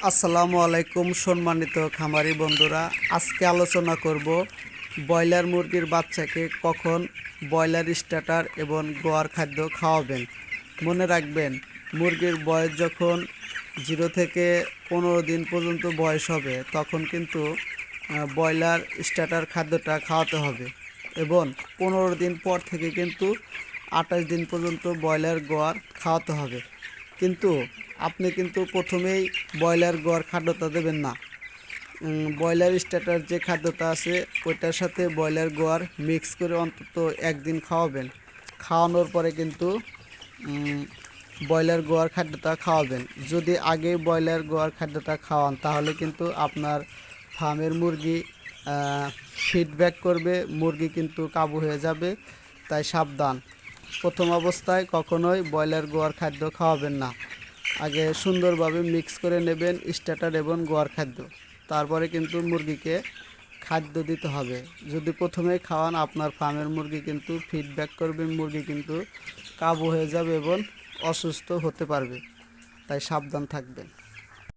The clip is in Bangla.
আসসালামু আলাইকুম সম্মানিত খামারি বন্ধুরা, আজকে আলোচনা করব ব্রয়লার মুরগির বাচ্চাকে কখন ব্রয়লার স্টার্টার এবং গোয়ার খাদ্য খাওয়াবেন। মনে রাখবেন, মুরগির বয়স যখন 0 থেকে 15 দিন পর্যন্ত বয়স হবে তখন কিন্তু ব্রয়লার স্টার্টার খাদ্যটা খাওয়াতে হবে এবং 15 দিন পর থেকে কিন্তু 28 দিন পর্যন্ত ব্রয়লার গোয়ার খাওয়াতে হবে। কিন্তু আপনি কিন্তু প্রথমেই ব্রয়লার গোয়ার খাদ্যটা দেবেন না। ব্রয়লার স্টার্টার যে খাদ্যটা আছে ওইটার সাথে ব্রয়লার গোয়ার মিক্স করে অন্তত একদিন খাওয়াবেন। খাওয়ানোর পরে কিন্তু ব্রয়লার গোয়ার খাদ্যটা খাওয়াবেন। যদি আগেই ব্রয়লার গোয়ার খাদ্যটা খাওয়ান তাহলে কিন্তু আপনার ফার্মের মুরগি ফিডব্যাক করবে, মুরগি কিন্তু কাবু হয়ে যাবে। তাই সাবধান, প্রথম অবস্থায় কখনোই ব্রয়লার গোয়ার খাদ্য খাওয়াবেন না। আগে সুন্দরভাবে মিক্স করে নেবেন স্টার্টার এবং গোয়ার খাদ্য, তারপরে কিন্তু মুরগিকে খাদ্য দিতে হবে। যদি প্রথমেই খাওয়ান আপনার ফার্মের মুরগি কিন্তু ফিডব্যাক করবে, মুরগি কিন্তু কাবু হয়ে যাবে এবং অসুস্থ হতে পারবে। তাই সাবধান থাকবেন।